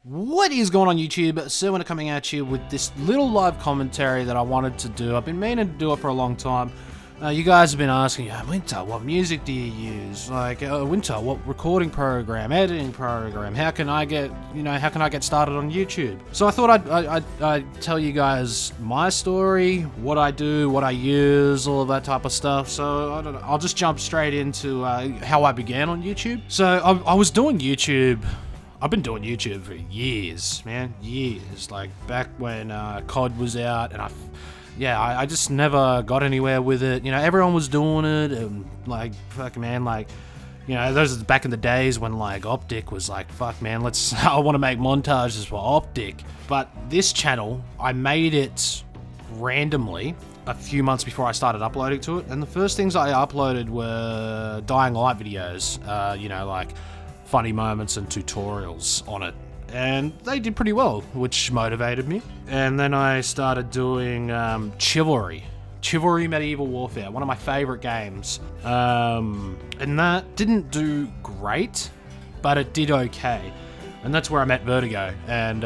What is going on YouTube? SerWinter coming at you with this little live commentary that I wanted to do. I've been meaning to do it for a long time. You guys have been asking, Winter, what music do you use? Like, Winter, what recording program, editing program? How can I get, started on YouTube? So I thought I'd tell you guys my story, what I do, what I use, all of that type of stuff. So I don't know, I'll just jump straight into how I began on YouTube. So I was doing YouTube. I've been doing YouTube for years, man, years. Like back when COD was out, and I just never got anywhere with it. You know, everyone was doing it, and like, fuck, man, like, you know, those are back in the days when like Optic was like, fuck, man, I want to make montages for Optic. But this channel, I made it randomly a few months before I started uploading to it, and the first things I uploaded were Dying Light videos, like funny moments and tutorials on it, and they did pretty well, which motivated me. And then I started doing Chivalry Medieval Warfare, one of my favorite games, and that didn't do great, but it did okay, and that's where I met Vertigo, and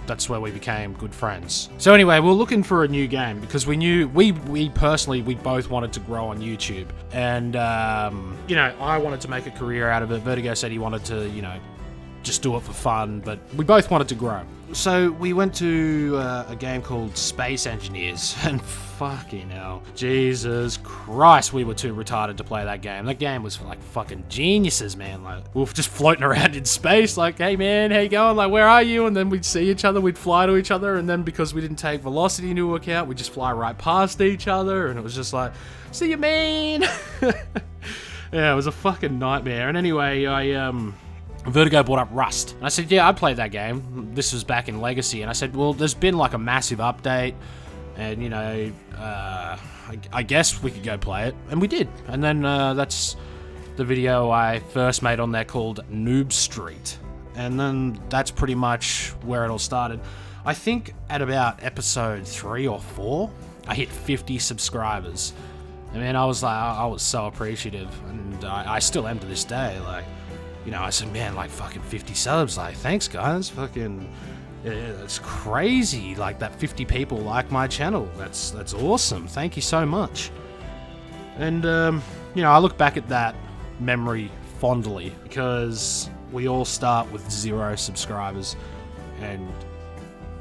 that's where we became good friends. So anyway, we're looking for a new game because we knew we both wanted to grow on YouTube, and I wanted to make a career out of it. Vertigo said he wanted to, just do it for fun, but we both wanted to grow. So we went to a game called Space Engineers, and fucking hell, Jesus Christ, we were too retarded to play that game. That game was for like fucking geniuses, man. Like, we were just floating around in space, like, hey man, how you going? Like, where are you? And then we'd see each other, we'd fly to each other, and then because we didn't take velocity into account, we'd just fly right past each other, and it was just like, see you, man. Yeah, it was a fucking nightmare. And anyway, Vertigo brought up Rust, and I said, yeah, I played that game. This was back in Legacy, and I said, well, there's been like a massive update, and I guess we could go play it, and we did. And then that's the video I first made on there called Noob Street, and then that's pretty much where it all started. I think at about episode 3 or 4, I hit 50 subscribers. I mean, I was so appreciative, and I still am to this day. Like, I said, man, like, fucking 50 subs, like, thanks, guys, fucking, it's crazy, like, that 50 people like my channel, that's awesome, thank you so much. And, I look back at that memory fondly, because we all start with 0 subscribers, and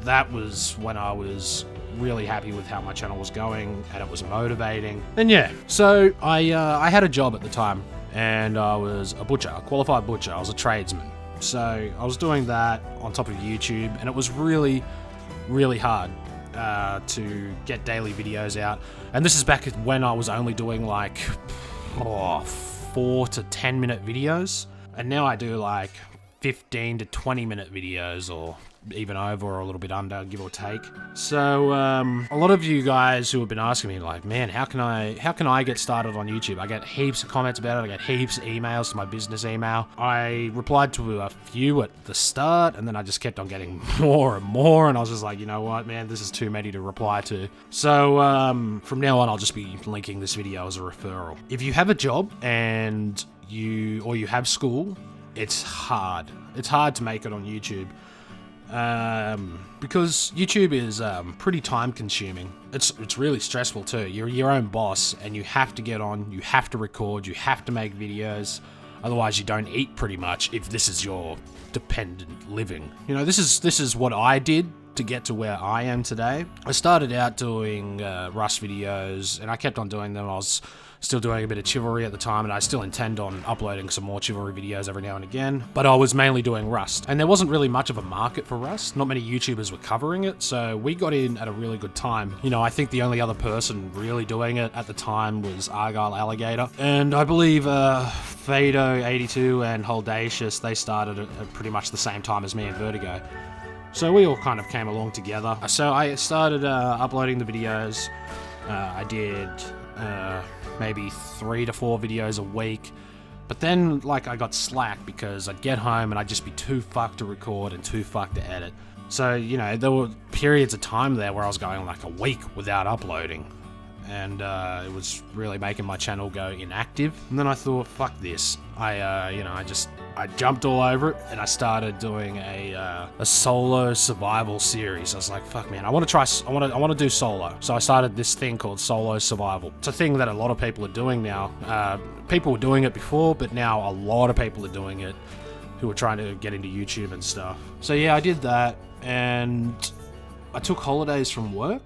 that was when I was really happy with how my channel was going, and it was motivating. And yeah, so I had a job at the time, and I was a butcher, a qualified butcher. I was a tradesman. So I was doing that on top of YouTube, and it was really, really hard to get daily videos out. And this is back when I was only doing like 4 to 10 minute videos, and now I do like 15 to 20 minute videos, or even over, or a little bit under, give or take. So a lot of you guys who have been asking me, like, man, how can I get started on YouTube? I get heaps of comments about it. I get heaps of emails to my business email. I replied to a few at the start, and then I just kept on getting more and more, and I was just like, you know what, man, this is too many to reply to. So from now on, I'll just be linking this video as a referral. If you have a job and you have school, it's hard. It's hard to make it on YouTube. Because YouTube is pretty time consuming. It's really stressful too. You're your own boss, and you have to get on, you have to record, you have to make videos, otherwise you don't eat pretty much if this is your dependent living. This is what I did to get to where I am today. I started out doing Rust videos, and I kept on doing them. I was still doing a bit of Chivalry at the time, and I still intend on uploading some more Chivalry videos every now and again, but I was mainly doing Rust, and there wasn't really much of a market for Rust. Not many YouTubers were covering it, so we got in at a really good time. I think the only other person really doing it at the time was Argyle Alligator, and I believe Fado82 and Holdacious, they started at pretty much the same time as me and Vertigo. So we all kind of came along together. So I started uploading the videos. I did maybe 3 to 4 videos a week, but then like I got slack because I'd get home and I'd just be too fucked to record and too fucked to edit. So there were periods of time there where I was going like a week without uploading, and it was really making my channel go inactive. And then I thought, fuck this. I jumped all over it, and I started doing a solo survival series. I was like, fuck, man, I want to do solo. So I started this thing called solo survival. It's a thing that a lot of people are doing now. People were doing it before, but now a lot of people are doing it who are trying to get into YouTube and stuff. So yeah, I did that, and I took holidays from work.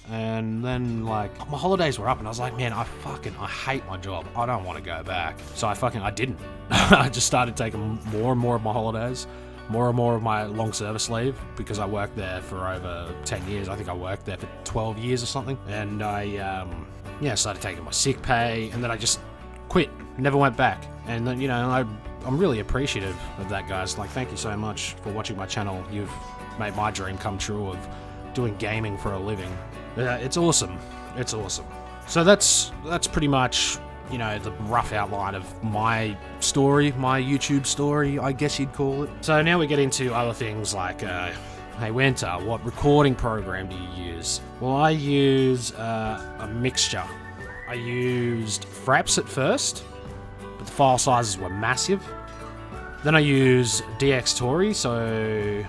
And then, like, my holidays were up, and I was like, man, I hate my job. I don't want to go back. So I didn't. I just started taking more and more of my holidays, more and more of my long service leave, because I worked there for over 10 years. I think I worked there for 12 years or something. And I started taking my sick pay, and then I just quit. Never went back. And then, I'm really appreciative of that, guys. Like, thank you so much for watching my channel. You've made my dream come true of doing gaming for a living. It's awesome. It's awesome. So that's pretty much, the rough outline of my story, my YouTube story, I guess you'd call it. So now we get into other things like, hey Winter, what recording program do you use? Well, I use a mixture. I used Fraps at first, but the file sizes were massive. Then I used DxTory, so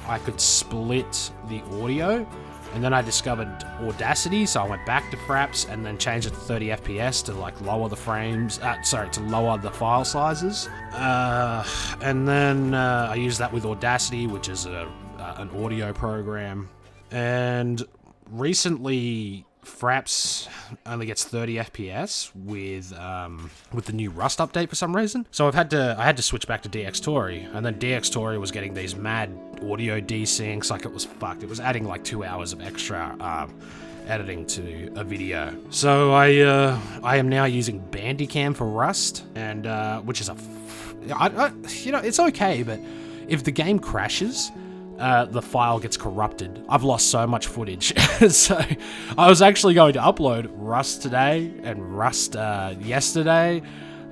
I could split the audio. And then I discovered Audacity, so I went back to Fraps and then changed it to 30 FPS to like lower the frames, to lower the file sizes. And then I used that with Audacity, which is an audio program. And recently, Fraps only gets 30 FPS with the new Rust update for some reason. So I had to switch back to DxTory, and then DxTory was getting these mad audio desyncs, like it was fucked. It was adding like 2 hours of extra editing to a video. So I am now using Bandicam for Rust, and which is it's okay, but if the game crashes, the file gets corrupted. I've lost so much footage. So I was actually going to upload Rust today and Rust yesterday,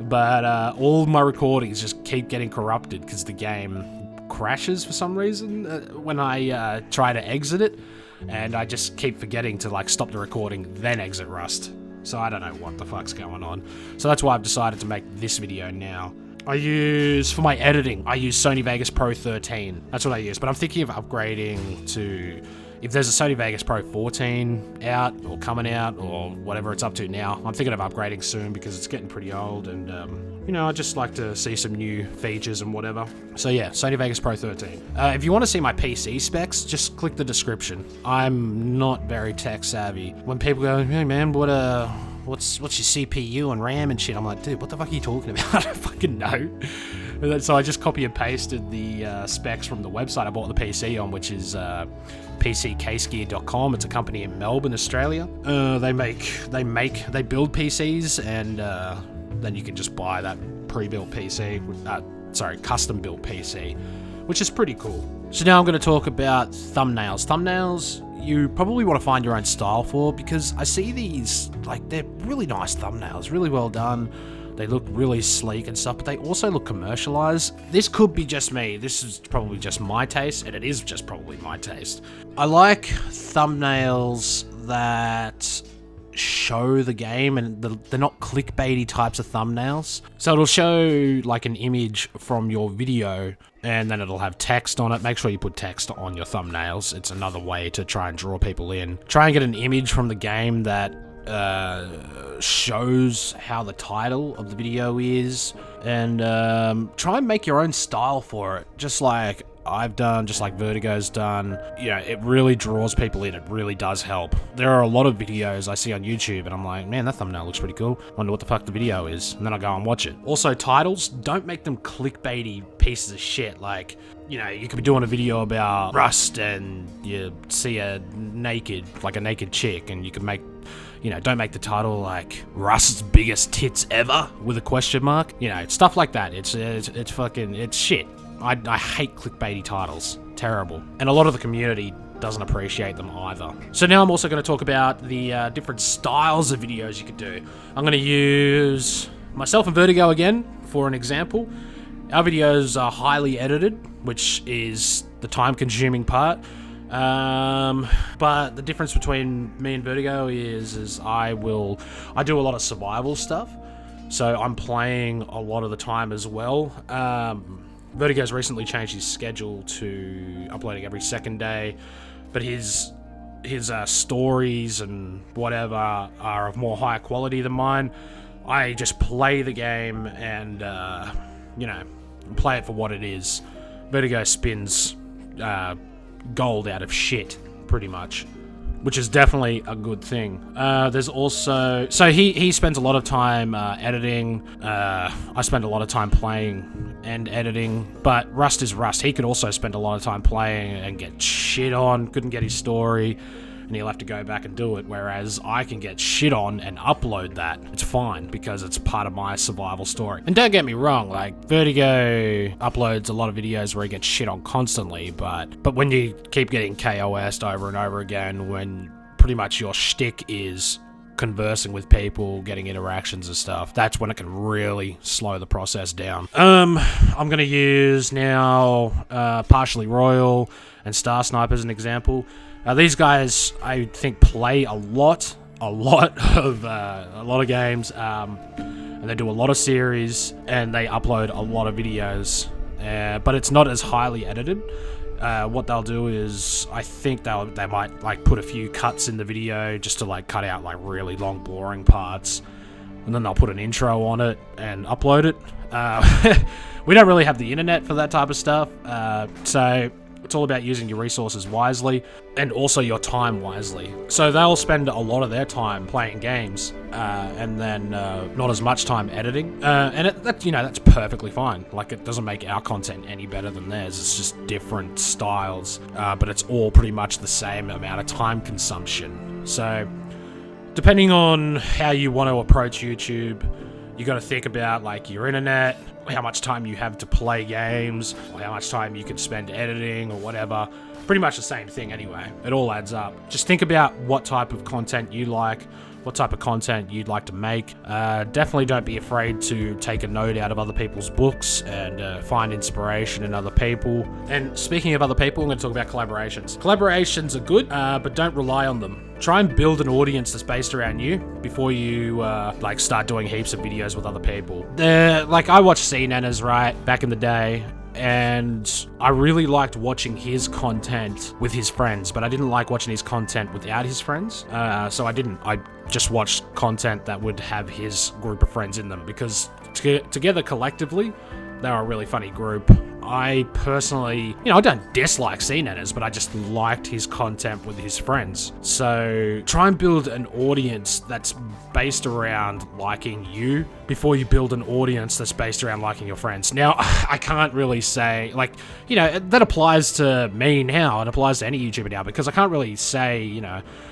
but all of my recordings just keep getting corrupted because the game crashes for some reason when I try to exit it, and I just keep forgetting to like stop the recording, then exit Rust. So I don't know what the fuck's going on. So that's why I've decided to make this video now. For my editing, I use Sony Vegas Pro 13. That's what I use, but I'm thinking of upgrading to, if there's a Sony Vegas Pro 14 out or coming out or whatever it's up to now, I'm thinking of upgrading soon because it's getting pretty old, and I just like to see some new features and whatever. So yeah, Sony Vegas Pro 13. If you want to see my PC specs, just click the description. I'm not very tech savvy. When people go, hey man, what's your CPU and RAM and shit? I'm like, dude, what the fuck are you talking about? I don't fucking know. So I just copy and pasted the specs from the website I bought the PC on, which is PCCasegear.com. It's a company in Melbourne, Australia. They build PCs, and then you can just buy that pre-built PC, custom-built PC, which is pretty cool. So now I'm going to talk about thumbnails. Thumbnails, you probably want to find your own style for, because I see these, like, they're really nice thumbnails, really well done. They look really sleek and stuff, but they also look commercialized. This could be just me. This is probably just my taste, and it is just probably my taste. I like thumbnails that show the game, and they're not clickbaity types of thumbnails. So it'll show like an image from your video, and then it'll have text on it. Make sure you put text on your thumbnails. It's another way to try and draw people in. Try and get an image from the game that shows how the title of the video is, and try and make your own style for it, just like I've done, just like Vertigo's done. It really draws people in. It really does help. There are a lot of videos I see on YouTube, and I'm like, man, that thumbnail looks pretty cool. Wonder what the fuck the video is, and then I go and watch it. Also, titles, don't make them clickbaity pieces of shit. Like, you could be doing a video about Rust, and you see a naked chick, and you could make, don't make the title like Rust's biggest tits ever with a question mark. Stuff like that. It's shit. I hate clickbaity titles. Terrible. And a lot of the community doesn't appreciate them either. So now I'm also going to talk about the different styles of videos you could do. I'm going to use myself and Vertigo again for an example. Our videos are highly edited, which is the time-consuming part. But the difference between me and Vertigo is I do a lot of survival stuff, so I'm playing a lot of the time as well. Vertigo's recently changed his schedule to uploading every second day, but his stories and whatever are of more higher quality than mine. I just play the game and play it for what it is. Vertigo spins gold out of shit, pretty much, which is definitely a good thing. There's also... So he spends a lot of time editing. I spend a lot of time playing and editing, but Rust is Rust. He could also spend a lot of time playing and get shit on, couldn't get his story, and he'll have to go back and do it, whereas I can get shit on and upload that. It's fine, because it's part of my survival story. And don't get me wrong, like, Vertigo uploads a lot of videos where he gets shit on constantly, but when you keep getting KOS'd over and over again, when pretty much your shtick is conversing with people, getting interactions and stuff, that's when it can really slow the process down. I'm gonna use now Partially Royal and Star Sniper as an example. These guys, I think, play a lot of games, and they do a lot of series, and they upload a lot of videos, but it's not as highly edited. What they'll do is, I think they might like put a few cuts in the video just to like cut out like really long boring parts, and then they'll put an intro on it and upload it. We don't really have the internet for that type of stuff, so it's all about using your resources wisely and also your time wisely. So they'll spend a lot of their time playing games and then not as much time editing. And that's perfectly fine. Like, it doesn't make our content any better than theirs. It's just different styles, but it's all pretty much the same amount of time consumption. So depending on how you want to approach YouTube, you got to think about like your internet, how much time you have to play games, or how much time you can spend editing or whatever. Pretty much the same thing anyway. It all adds up. Just think about what type of content you like, what type of content you'd like to make. Definitely don't be afraid to take a note out of other people's books and find inspiration in other people. And speaking of other people, I'm going to talk about collaborations. Collaborations are good, but don't rely on them. Try and build an audience that's based around you before you start doing heaps of videos with other people. I watched CNNers, right, back in the day, and I really liked watching his content with his friends, but I didn't like watching his content without his friends. So I just watched content that would have his group of friends in them, because together collectively, they're a really funny group. I personally, I don't dislike CNNers, but I just liked his content with his friends. So try and build an audience that's based around liking you before you build an audience that's based around liking your friends. Now, I can't really say, that applies to me now. It applies to any YouTuber now, because I can't really say,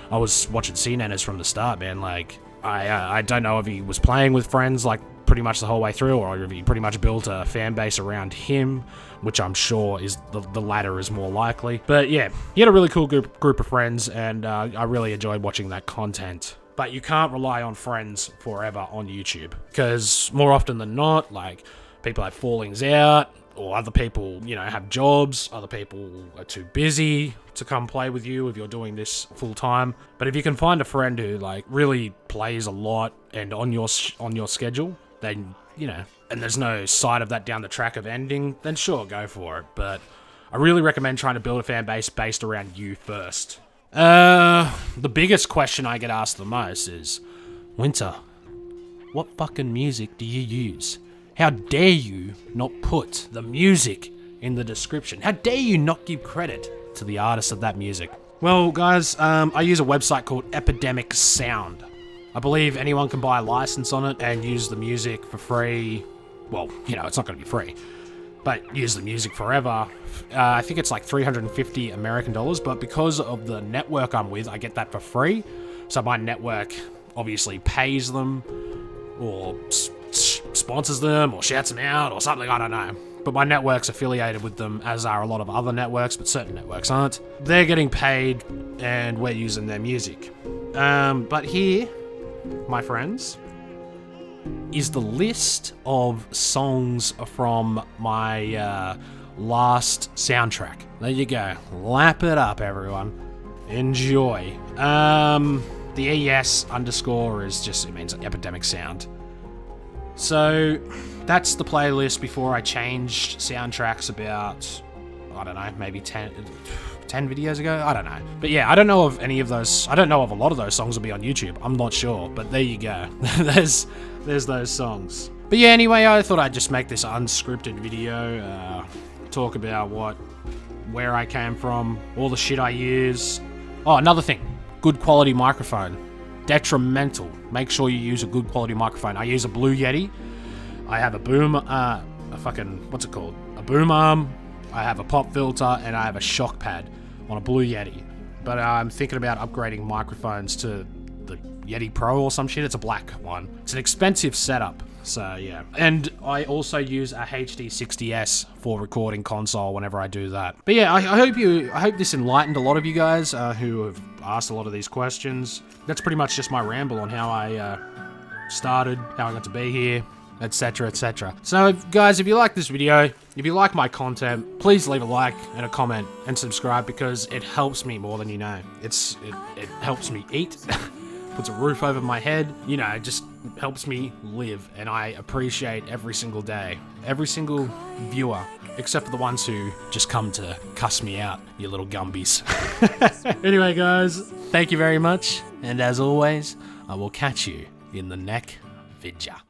I was watching CNNers from the start, man. Like, I don't know if he was playing with friends, like, pretty much the whole way through, or if he pretty much built a fan base around him, which I'm sure is the latter is more likely. But yeah, he had a really cool group of friends, and I really enjoyed watching that content. But you can't rely on friends forever on YouTube, because more often than not, like, people have fallings out, or other people, have jobs, other people are too busy to come play with you if you're doing this full time. But if you can find a friend who like really plays a lot and on your schedule, then, and there's no side of that down the track of ending, then sure, go for it. But I really recommend trying to build a fan base based around you first. The biggest question I get asked the most is, Winter, what fucking music do you use? How dare you not put the music in the description? How dare you not give credit to the artist of that music? Well, guys, I use a website called Epidemic Sound. I believe anyone can buy a license on it and use the music for free. Well, it's not going to be free, but use the music forever. I think it's like $350 American, but because of the network I'm with, I get that for free. So my network obviously pays them, or sponsors them, or shouts them out, or something, I don't know. But my network's affiliated with them, as are a lot of other networks, but certain networks aren't. They're getting paid, and we're using their music. But here, my friends, is the list of songs from my last soundtrack. There you go. Lap it up, everyone. Enjoy. The ES underscore is just, it means epidemic sound. So that's the playlist before I changed soundtracks about, I don't know, maybe 10 videos ago? I don't know. But yeah, I don't know of any of those. I don't know if a lot of those songs will be on YouTube. I'm not sure, but there you go. there's those songs. But yeah, anyway, I thought I'd just make this unscripted video, talk about where I came from, all the shit I use. Oh, another thing, good quality microphone. Detrimental. Make sure you use a good quality microphone. I use a Blue Yeti. I have a boom, what's it called? A boom arm. I have a pop filter, and I have a shock pad on a Blue Yeti. But I'm thinking about upgrading microphones to the Yeti Pro or some shit. It's a black one. It's an expensive setup, so yeah. And I also use a HD60S for recording console whenever I do that. But yeah, I hope this enlightened a lot of you guys who have asked a lot of these questions. That's pretty much just my ramble on how I started, how I got to be here, etc, etc. So guys, if you like this video, if you like my content, please leave a like and a comment and subscribe, because it helps me more than you know. It helps me eat, puts a roof over my head, you know, it just helps me live, and I appreciate every single day, every single viewer, except for the ones who just come to cuss me out, you little gumbies. Anyway guys, thank you very much, and as always, I will catch you in the next video.